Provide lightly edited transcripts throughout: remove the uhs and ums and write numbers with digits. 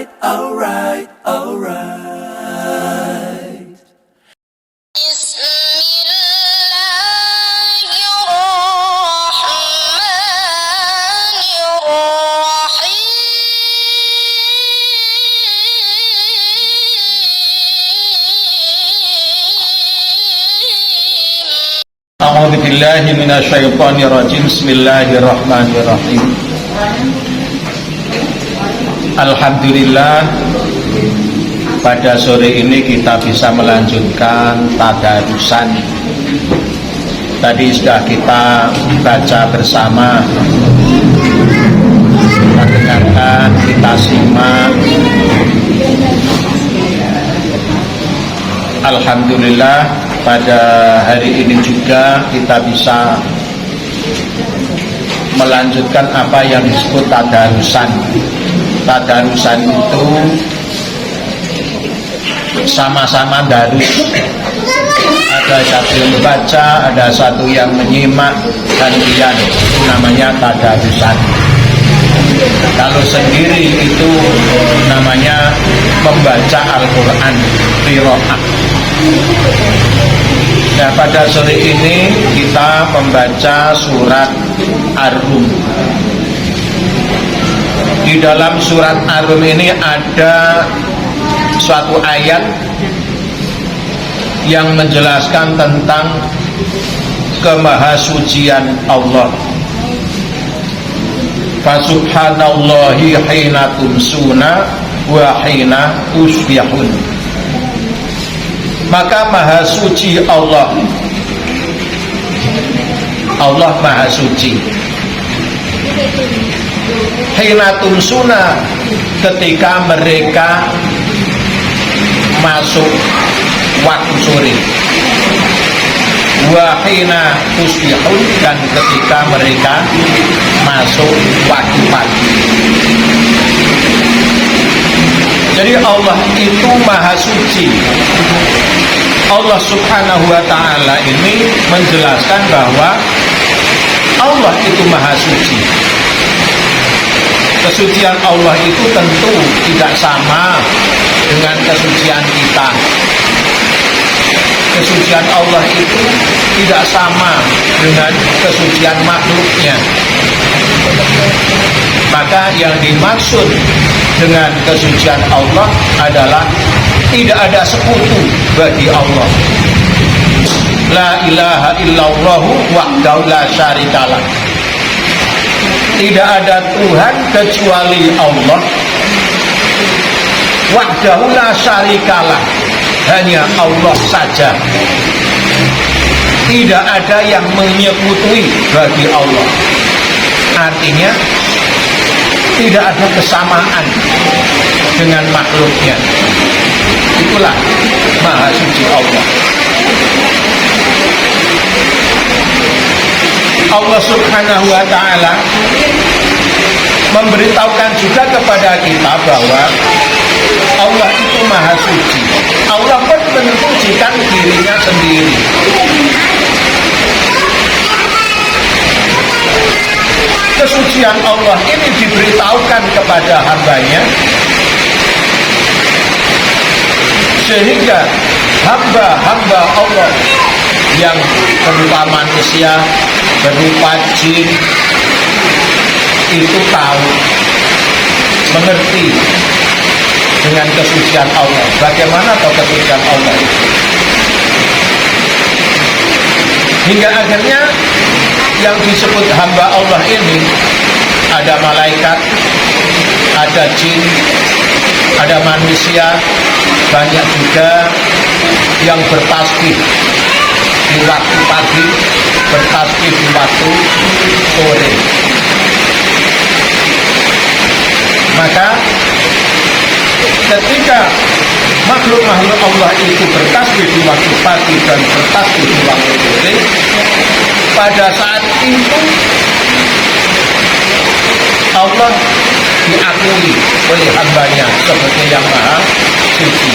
alright, alright, alright. A'udzu billahi minasyaitonir rajim. Bismillahirrahmanirrahim. Alhamdulillah, pada sore ini kita bisa melanjutkan tadarusan. Tadi sudah kita baca bersama, kita dengarkan, kita simak. Alhamdulillah, pada hari ini juga kita bisa melanjutkan apa yang disebut tadarusan. Tadarusan itu sama-sama darus. Ada satu yang membaca, ada satu yang menyimak, gantian. Itu namanya tadarusan. Kalau sendiri itu namanya membaca Al-Quran, qiraah. Nah, pada sore ini kita membaca surat Ar-Rum. Di dalam surat Ar-Rum ini ada suatu ayat yang menjelaskan tentang kemahasucian Allah. Fasubhanallahi hina tumsuna wa hina tusbihun. Maka maha suci Allah. Allah maha suci. Hina tumsuna, ketika mereka masuk waktu sore. Wa hina tusbihun, dan ketika mereka masuk waktu pagi. Jadi Allah itu maha suci. Allah subhanahu wa ta'ala ini menjelaskan bahwa Allah itu maha suci. Kesucian Allah itu tentu tidak sama dengan kesucian kita. Kesucian Allah itu tidak sama dengan kesucian makhluknya. Maka yang dimaksud dengan kesucian Allah adalah tidak ada sekutu bagi Allah. La ilaha illallahu wahdahu la syarikalah. Tidak ada Tuhan kecuali Allah. Wahdahu la syarikalah, hanya Allah saja. Tidak ada yang menyekutui bagi Allah. Artinya tidak ada kesamaan dengan makhluknya. Itulah maha suci Allah. Allah subhanahu wa ta'ala memberitahukan juga kepada kita bahwa Allah itu maha suci. Allah pun mensucikan dirinya sendiri. Kesucian Allah ini diberitahukan kepada hambanya, sehingga hamba-hamba Allah yang berupa manusia, berupa jin, itu tahu, mengerti dengan kesucian Allah. Bagaimana kesucian Allah itu? Hingga akhirnya yang disebut hamba Allah ini ada malaikat, ada jin, ada manusia, banyak juga yang bertasbih di waktu pagi, bertasbih di waktu sore. Maka ketika makhluk-makhluk Allah itu bertasbih di waktu pagi dan bertasbih di waktu sore, pada saat itu Allah diakui oleh hambanya sebagai yang maha suci.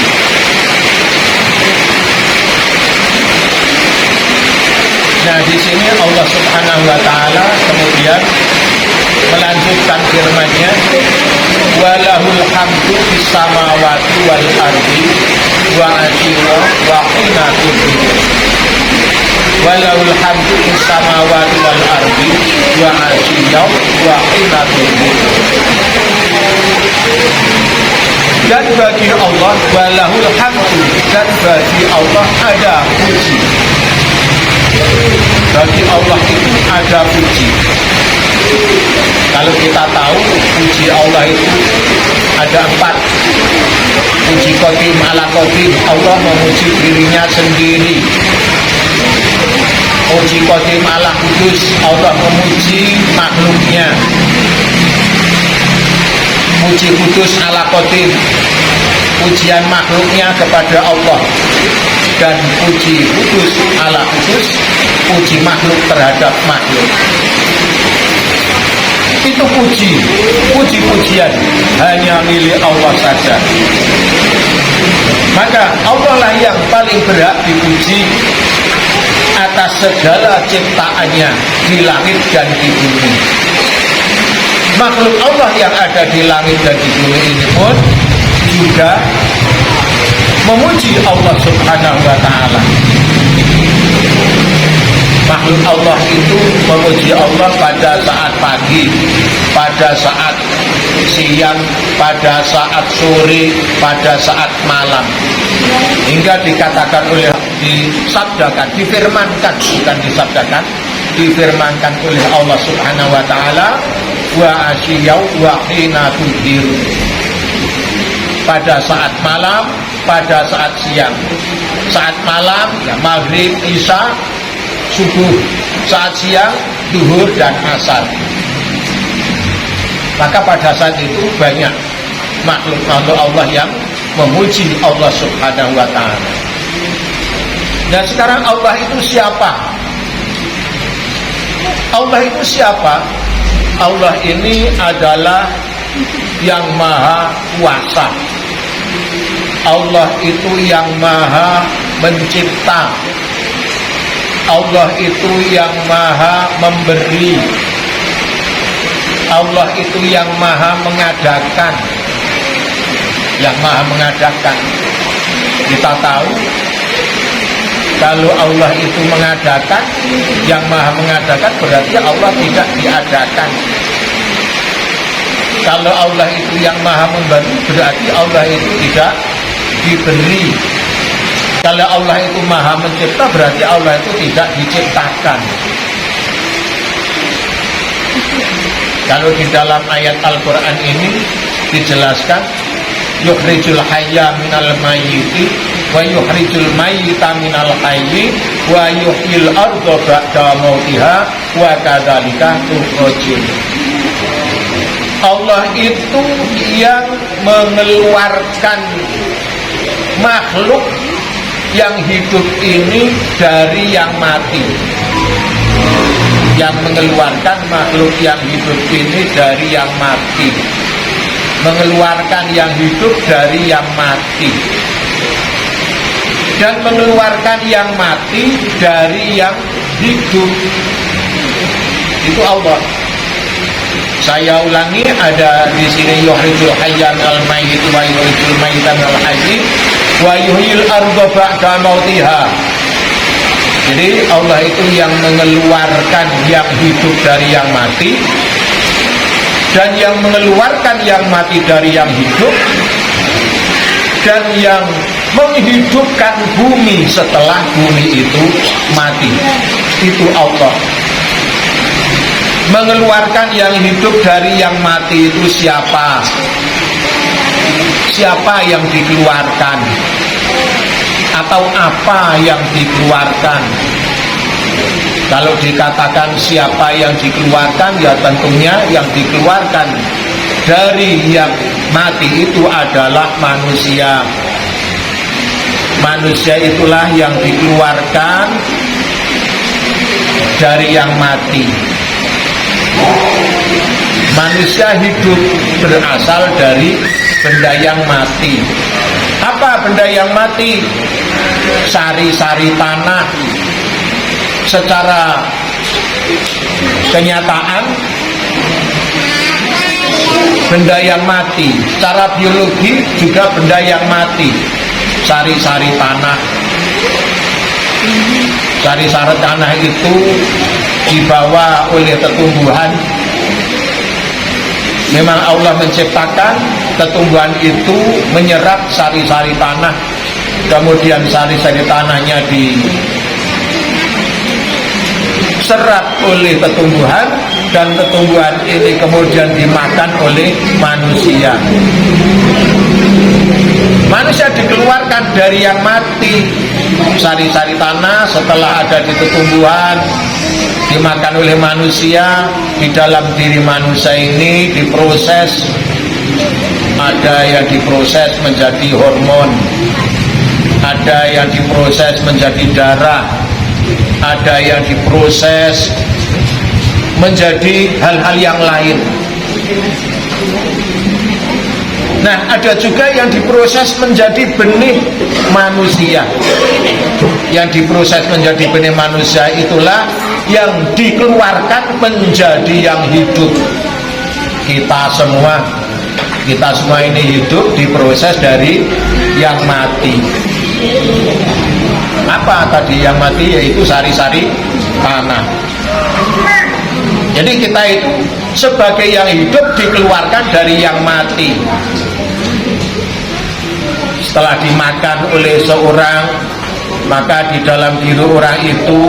Nah, di sini Allah Subhanahu wa taala kemudian melanjutkan firman-Nya, walahul hamdu fis samawati wal ardi wa asyiya wa hina tudhirun. Walahul hamdu fis samawati wal ardi wa asyiya wa hina tudhirun. Dan bagi Allah walahul hamdu, dan bagi Allah ada puji. Bagi Allah itu ada puji. Kalau kita tahu puji Allah itu ada 4. Puji qadim ala qadim, Allah memuji dirinya sendiri. Puji qadim ala kudus, Allah memuji makhluknya. Puji kudus ala qadim, pujian makhluknya kepada Allah. Dan puji kudus ala kudus, puji makhluk terhadap makhluk. Itu puji-pujian hanya milik Allah saja. Maka Allah lah yang paling berhak dipuji atas segala ciptaannya di langit dan di bumi. Makhluk Allah yang ada di langit dan di bumi ini pun juga memuji Allah Subhanahu wa ta'ala. Makhluk Allah itu memuji Allah pada saat pagi, pada saat siang, pada saat sore, pada saat malam. Hingga dikatakan oleh, disabdakan, difirmankan, bukan disabdakan, difirmankan oleh Allah Subhanahu wa ta'ala, wa asyiyau wa hina tudhirun. Pada saat malam, pada saat siang. Saat malam, ya, maghrib, isya, subuh. Saat siang, duhur dan asar. Maka pada saat itu banyak makhluk-makhluk Allah yang memuji Allah Subhanahu wa ta'ala. Dan sekarang Allah itu siapa? Allah itu siapa? Allah ini adalah yang maha kuasa. Allah itu yang maha mencipta. Allah itu yang maha memberi. Allah itu yang maha mengadakan. Yang maha mengadakan. Kita tahu kalau Allah itu mengadakan, yang maha mengadakan berarti Allah tidak diadakan. Kalau Allah itu yang maha memberi, berarti Allah itu tidak diberi. Kalau Allah itu maha mencipta, berarti Allah itu tidak diciptakan. Kalau di dalam ayat Al-Quran ini dijelaskan, yukhrijul hayya minal mayyiti wa yukhrijul mayyita minal hayyi wa yuhyil arda ba'da mautiha wa kadzalika tukhrajun. Allah itu yang mengeluarkan makhluk yang hidup ini dari yang mati. Yang mengeluarkan makhluk yang hidup ini dari yang mati. Mengeluarkan yang hidup dari yang mati. Dan mengeluarkan yang mati dari yang hidup. Itu Allah. Saya ulangi, ada di sini yukhrijul hayya minal mayyit wa yukhrijul mayyita minal hayy wa yuhyil arda ba'da mautiha. Jadi Allah itu yang mengeluarkan yang hidup dari yang mati, dan yang mengeluarkan yang mati dari yang hidup, dan yang menghidupkan bumi setelah bumi itu mati. Itu Allah. Mengeluarkan yang hidup dari yang mati itu siapa? Siapa yang dikeluarkan? Atau apa yang dikeluarkan? Kalau dikatakan siapa yang dikeluarkan, ya tentunya yang dikeluarkan dari yang mati itu adalah manusia. Manusia itulah yang dikeluarkan dari yang mati. Manusia hidup berasal dari benda yang mati. Apa benda yang mati? Sari-sari tanah. Secara kenyataan benda yang mati. Secara biologi juga benda yang mati. Sari-sari tanah. Sari-sari tanah itu dibawa oleh tetumbuhan. Memang Allah menciptakan tetumbuhan itu menyerap sari-sari tanah, kemudian sari-sari tanahnya diserap oleh tetumbuhan, dan tetumbuhan ini kemudian dimakan oleh manusia. Manusia dikeluarkan dari yang mati. Sari-sari tanah setelah ada di tetumbuhan dimakan oleh manusia. Di dalam diri manusia ini diproses, ada yang diproses menjadi hormon, ada yang diproses menjadi darah, ada yang diproses menjadi hal-hal yang lain. Nah, ada juga yang diproses menjadi benih manusia. Yang diproses menjadi benih manusia itulah yang dikeluarkan menjadi yang hidup. Kita semua ini hidup diproses dari yang mati. Apa tadi yang mati? Yaitu sari-sari tanah. Jadi kita itu sebagai yang hidup dikeluarkan dari yang mati. Setelah dimakan oleh seorang, maka di dalam diri orang itu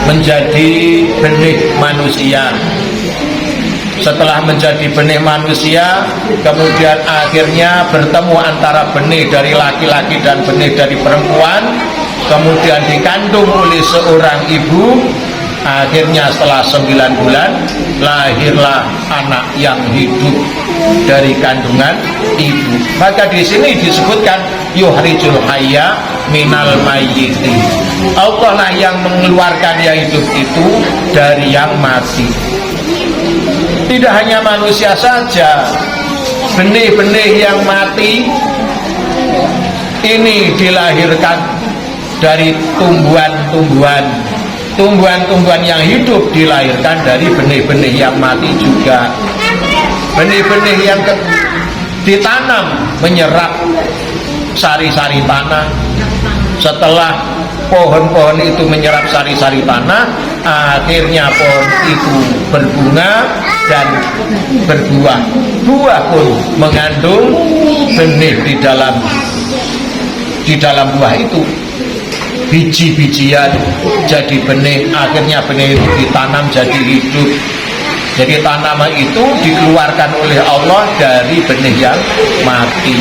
menjadi benih manusia. Setelah menjadi benih manusia, kemudian akhirnya bertemu antara benih dari laki-laki dan benih dari perempuan, kemudian dikandung oleh seorang ibu. Akhirnya setelah 9 bulan lahirlah anak yang hidup dari kandungan ibu. Maka di sini disebutkan yuhrijul hayya minal mayyiti. Allah lah yang mengeluarkan yang hidup itu dari yang mati. Tidak hanya manusia saja, benih-benih yang mati ini dilahirkan dari tumbuhan-tumbuhan. Tumbuhan-tumbuhan yang hidup dilahirkan dari benih-benih yang mati juga. Benih-benih yang ditanam menyerap sari-sari tanah. Setelah pohon-pohon itu menyerap sari-sari tanah, akhirnya pohon itu berbunga dan berbuah. Buah pun mengandung benih di dalam buah itu. Biji-bijian jadi benih, akhirnya benih itu ditanam jadi hidup. Jadi tanaman itu dikeluarkan oleh Allah dari benih yang mati.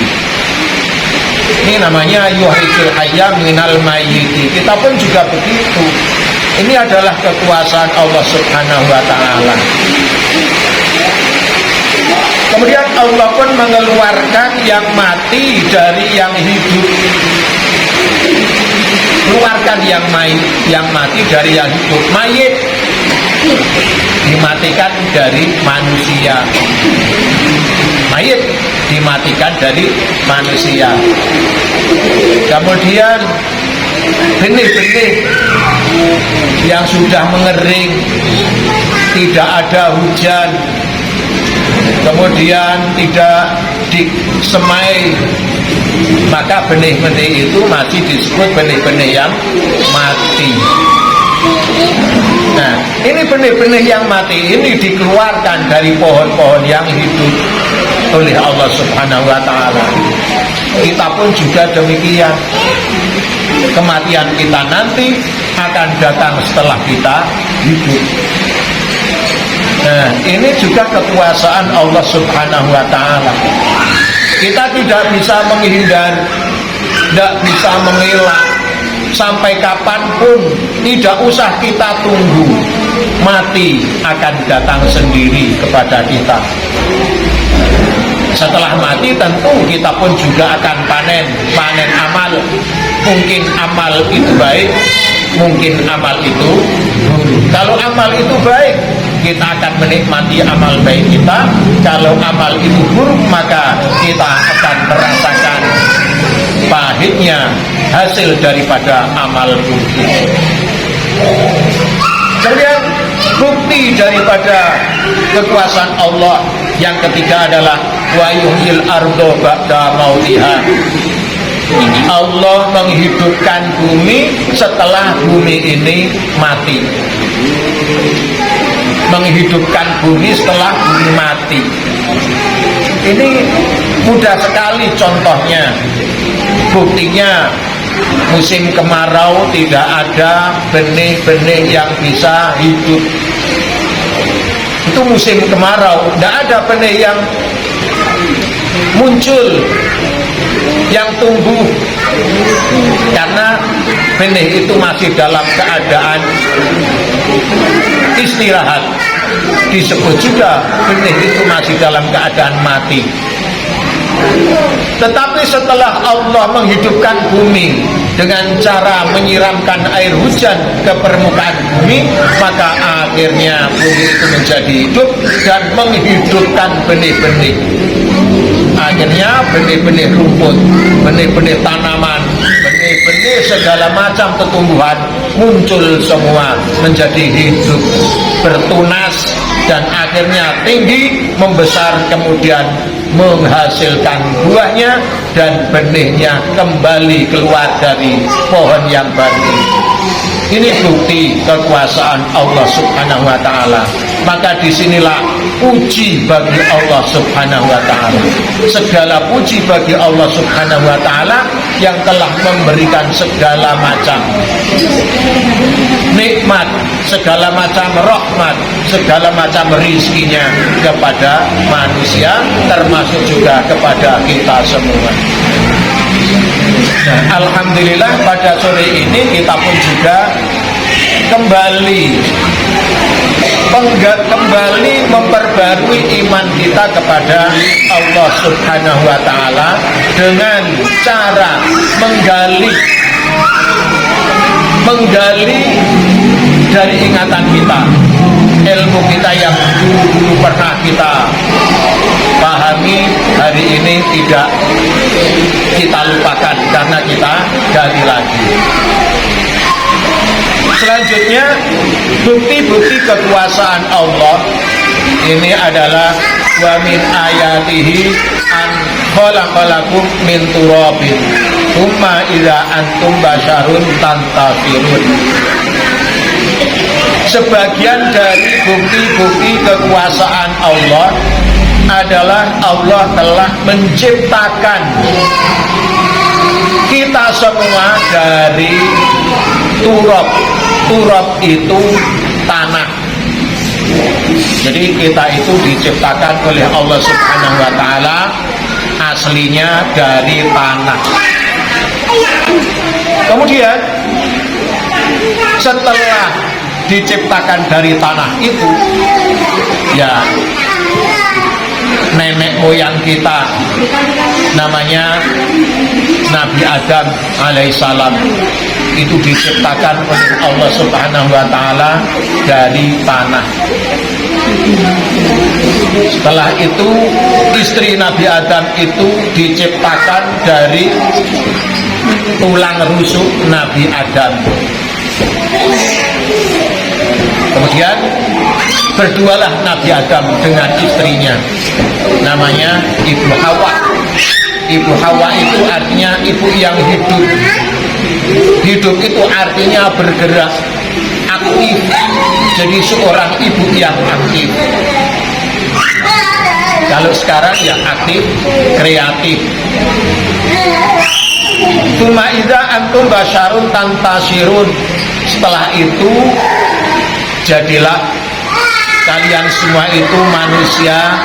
Ini namanya yuhrijul hayya minal mayyiti. Kita pun juga begitu. Ini adalah kekuasaan Allah Subhanahu wa ta'ala. Kemudian Allah pun mengeluarkan yang mati dari yang hidup. Keluarkan yang mati dari yang hidup. Mayit dimatikan dari manusia. Mayit dimatikan dari manusia. Kemudian benih-benih yang sudah mengering, tidak ada hujan, kemudian tidak disemai, maka benih-benih itu masih disebut benih-benih yang mati. Nah, ini benih-benih yang mati ini dikeluarkan dari pohon-pohon yang hidup oleh Allah Subhanahu wa ta'ala. Kita pun juga demikian. Kematian kita nanti akan datang setelah kita hidup. Nah, ini juga kekuasaan Allah Subhanahu wa ta'ala. Kita tidak bisa menghindar, tidak bisa mengelak. Sampai kapanpun tidak usah kita tunggu, mati akan datang sendiri kepada kita. Setelah mati tentu kita pun juga akan panen amal. Mungkin amal itu baik, mungkin amal itu buruk. Kalau amal itu baik, kita akan menikmati amal baik kita. Kalau amal itu buruk, maka kita akan merasakan pahitnya hasil daripada amal buruk. Kemudian bukti daripada kekuasaan Allah Yang ketiga adalah wa yuhyil ardo ba'da mautiha. Allah menghidupkan bumi setelah bumi ini mati. Menghidupkan bumi setelah bumi mati. Ini mudah sekali contohnya. Buktinya musim kemarau tidak ada benih-benih yang bisa hidup. Itu musim kemarau, tidak ada benih yang muncul, yang tumbuh, karena benih itu masih dalam keadaan istirahat. Disebut juga benih itu masih dalam keadaan mati. Tetapi setelah Allah menghidupkan bumi dengan cara menyiramkan air hujan ke permukaan bumi, maka akhirnya bumi itu menjadi hidup dan menghidupkan benih-benih. Akhirnya benih-benih rumput, benih-benih tanaman, benih-benih segala macam tumbuhan muncul semua menjadi hidup, bertunas, dan akhirnya tinggi, membesar, kemudian menghasilkan buahnya dan benihnya kembali keluar dari pohon yang baru. Ini bukti kekuasaan Allah Subhanahu wa ta'ala. Maka disinilah puji bagi Allah Subhanahu wa ta'ala. Segala puji bagi Allah Subhanahu wa ta'ala yang telah memberikan segala macam nikmat, segala macam rahmat, segala macam rizkinya kepada manusia, termasuk juga kepada kita semua. Nah, alhamdulillah pada sore ini kita pun juga kembali memperbarui iman kita kepada Allah Subhanahu wa ta'ala dengan cara menggali dari ingatan kita, ilmu kita yang dulu pernah kita pahami, hari ini tidak kita lupakan karena kita gali lagi. Selanjutnya, bukti-bukti kekuasaan Allah ini adalah wa min ayatihi an khalaqalakum min turabin tsumma idza antum basyarun tantafirun. Sebagian dari bukti-bukti kekuasaan Allah adalah Allah telah menciptakan kita semua dari turab. Turab itu tanah. Jadi kita itu diciptakan oleh Allah Subhanahu wa ta'ala aslinya dari tanah. Kemudian setelah diciptakan dari tanah itu, ya nenek moyang kita namanya Nabi Adam alaihissalam itu diciptakan oleh Allah Subhanahu wa ta'ala dari tanah. Setelah itu istri Nabi Adam itu diciptakan dari tulang rusuk Nabi Adam. Kemudian berdualah Nabi Adam dengan istrinya, namanya Ibu Hawa. Ibu Hawa itu artinya ibu yang hidup. Hidup itu artinya bergerak, aktif. Jadi seorang ibu yang aktif. Kalau sekarang ya aktif, kreatif. Tsumma idza antum basyarun tantasirun. Setelah itu jadilah kalian semua itu manusia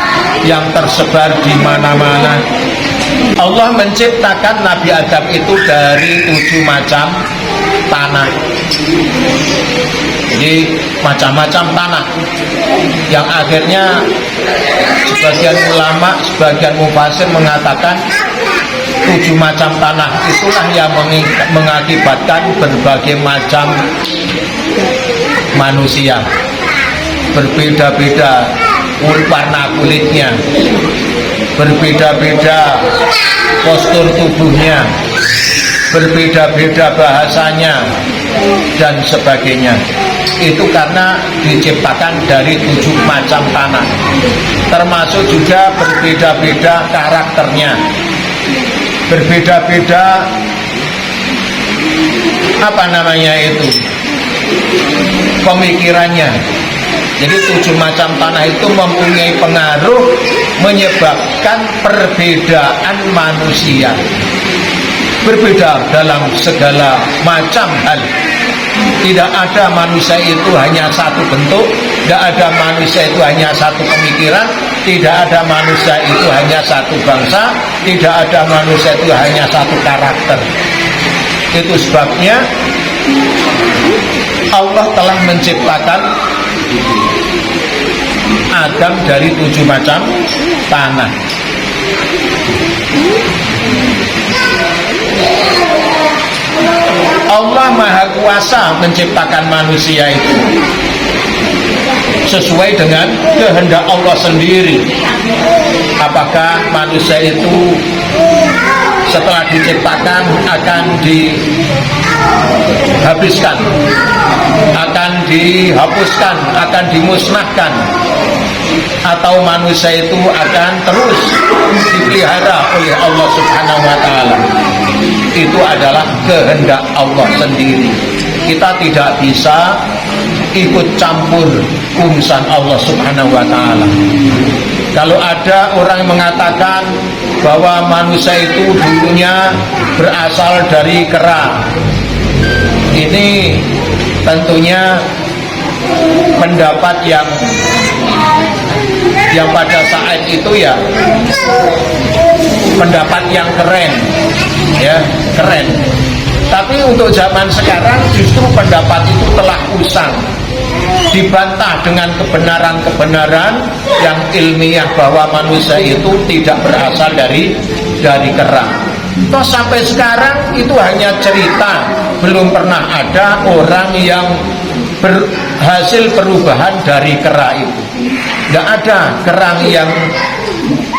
yang tersebar di mana-mana. Allah menciptakan Nabi Adam itu dari 7 macam tanah. Jadi macam-macam tanah yang akhirnya sebagian ulama, sebagian mufasir mengatakan 7 macam tanah itulah yang mengakibatkan berbagai macam manusia, berbeda-beda warna kulitnya, berbeda-beda postur tubuhnya, berbeda-beda bahasanya dan sebagainya. itu karena diciptakan dari 7 macam tanah, termasuk juga berbeda-beda karakternya, berbeda-beda apa namanya itu, pemikirannya. Jadi 7 macam tanah itu mempunyai pengaruh menyebabkan perbedaan manusia, berbeda dalam segala macam hal. Tidak ada manusia itu hanya satu bentuk, tidak ada manusia itu hanya satu pemikiran, tidak ada manusia itu hanya satu bangsa, tidak ada manusia itu hanya satu karakter. Itu sebabnya Allah telah menciptakan Adam dari 7 macam tanah. Allah Maha Kuasa menciptakan manusia itu sesuai dengan kehendak Allah sendiri. Apakah manusia itu setelah diciptakan akan dihabiskan, akan dihapuskan, akan dimusnahkan, atau manusia itu akan terus dipelihara oleh Allah Subhanahu wa Ta'ala? Itu adalah kehendak Allah sendiri. Kita tidak bisa ikut campur urusan Allah Subhanahu wa Ta'ala. Kalau ada orang yang mengatakan bahwa manusia itu dulunya berasal dari kera, ini tentunya pendapat yang pada saat itu ya pendapat yang keren, ya keren. Tapi untuk zaman sekarang justru pendapat itu telah usang, dibantah dengan kebenaran-kebenaran yang ilmiah bahwa manusia itu tidak berasal dari kera. Toh sampai sekarang itu hanya cerita, belum pernah ada orang yang berhasil perubahan dari kera itu. Tidak ada kerang yang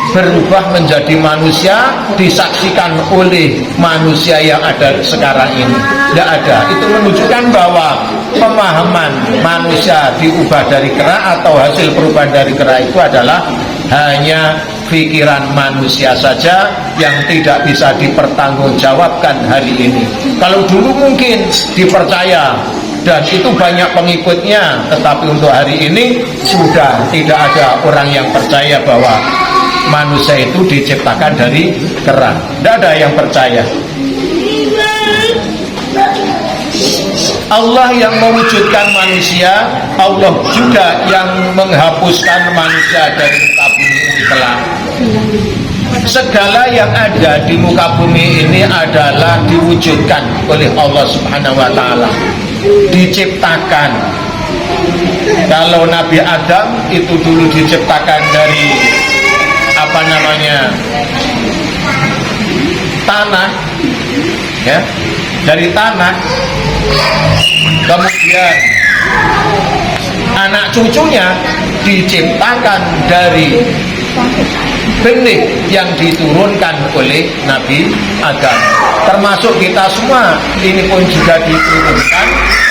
berubah menjadi manusia disaksikan oleh manusia yang ada sekarang ini. Tidak ada. Itu menunjukkan bahwa pemahaman manusia diubah dari kera atau hasil perubahan dari kera itu adalah hanya pikiran manusia saja yang tidak bisa dipertanggungjawabkan hari ini. Kalau dulu mungkin dipercaya dan itu banyak pengikutnya, tetapi untuk hari ini sudah tidak ada orang yang percaya bahwa manusia itu diciptakan dari kera. Tidak ada yang percaya. Allah yang mewujudkan manusia, Allah juga yang menghapuskan manusia dari muka bumi ini kelak. Segala yang ada di muka bumi ini adalah diwujudkan oleh Allah Subhanahu wa Ta'ala, diciptakan. Kalau Nabi Adam itu dulu diciptakan dari apa namanya, tanah, ya, dari tanah. Kemudian anak cucunya diciptakan dari benih yang diturunkan oleh Nabi Adam. Termasuk kita semua ini pun juga diturunkan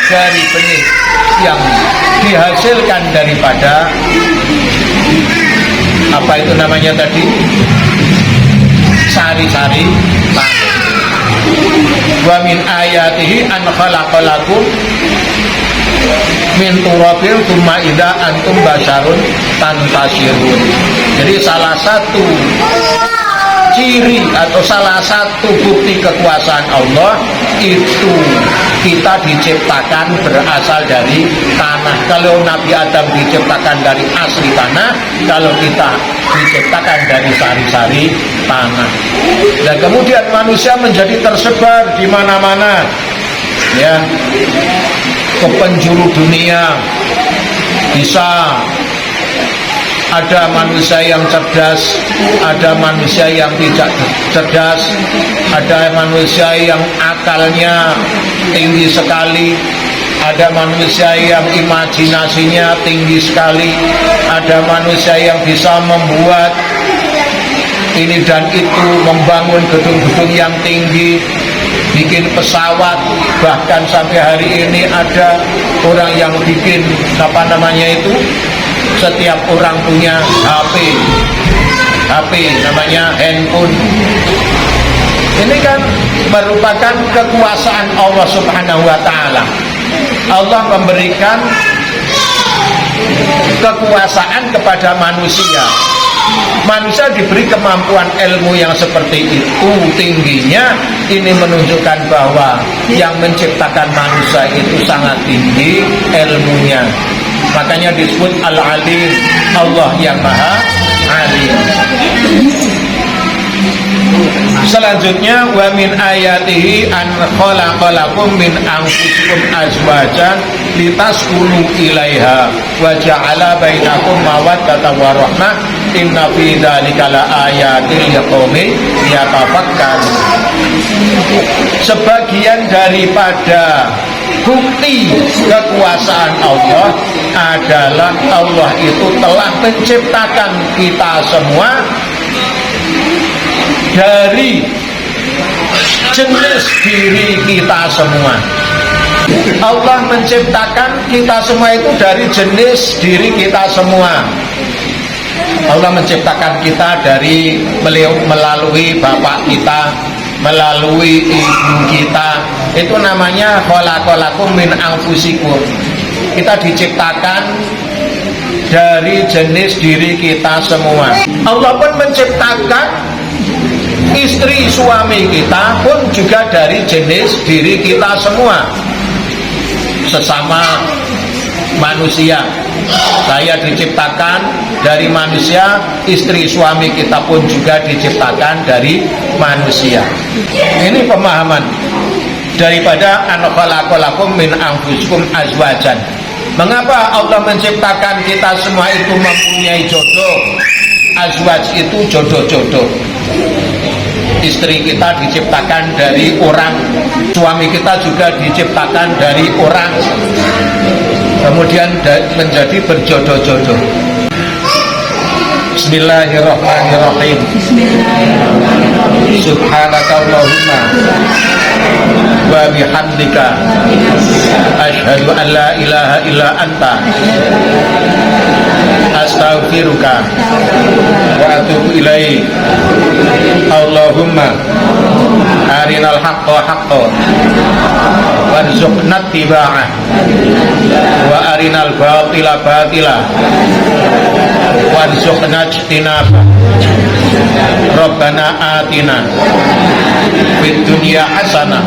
dari benih yang dihasilkan daripada apa itu namanya tadi, sari-sari tanah. Wa min ayatihi an khalaqalakum min turabin tsumma idza antum basyarun tantasirun. Jadi salah satu ciri atau salah satu bukti kekuasaan Allah itu kita diciptakan berasal dari tanah. Kalau Nabi Adam diciptakan dari asli tanah, kalau kita diciptakan dari sari-sari tanah. Dan kemudian manusia menjadi tersebar di mana-mana, ya, ke penjuru dunia. Bisa ada manusia yang cerdas, ada manusia yang tidak cerdas, ada manusia yang akalnya tinggi sekali, ada manusia yang imajinasinya tinggi sekali, ada manusia yang bisa membuat ini dan itu, membangun gedung-gedung yang tinggi, bikin pesawat, bahkan sampai hari ini ada orang yang bikin setiap orang punya HP namanya handphone. Ini kan merupakan kekuasaan Allah Subhanahu wa Ta'ala. Allah memberikan kekuasaan kepada manusia. Manusia diberi kemampuan ilmu yang seperti itu tingginya. Ini menunjukkan bahwa yang menciptakan manusia itu sangat tinggi ilmunya. Makanya disebut Al-Alim, Allah yang Maha Alim. Selanjutnya, wa min ayatihi an khalaqalakum min anfusikum azwajan litaskunu ilaiha wa ja'ala bainakum mawaddatan wa rahmah inna fi dzalika laayatil liqaumin yatafakkarun. Sebagian daripada bukti kekuasaan Allah adalah Allah itu telah menciptakan kita semua dari jenis diri kita semua. Allah menciptakan kita semua itu dari jenis diri kita semua. Allah menciptakan kita dari melalui bapak kita, melalui ibu kita. Itu namanya khalaqalakum min anfusikum. Kita diciptakan dari jenis diri kita semua. Allah pun menciptakan istri suami kita pun juga dari jenis diri kita semua, sesama manusia. Saya diciptakan dari manusia, istri suami kita pun juga diciptakan dari manusia. Ini pemahaman daripada an khalaqalakum min anfusikum azwajan. Mengapa Allah menciptakan kita semua itu mempunyai jodoh? Azwaj itu jodoh-jodoh. Istri kita diciptakan dari orang, suami kita juga diciptakan dari orang, kemudian menjadi berjodoh-jodoh. Bismillahirrahmanirrahim. Subhanakallahumma wa bihamdika asyhadu an la ilaha illa anta astaghfiruka wa atubu ilaik. Allahumma arinal haqqa haqqan warzuqna ittiba'ah wa arinal batila batila warzuqna ijtinabah. Rabbana atina fid dunya hasanah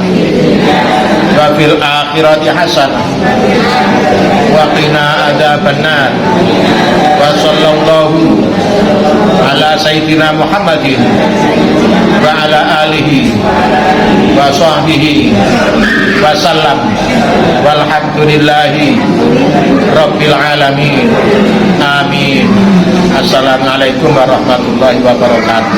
wa fil akhirati hasanah wa qina adzabannar. Wa sallallahu ala sayyidina Muhammadin wa ala alihi wa sahbihi wa sallam walhamdulillahi rabbil alamin. Amin. Assalamualaikum warahmatullahi wabarakatuh.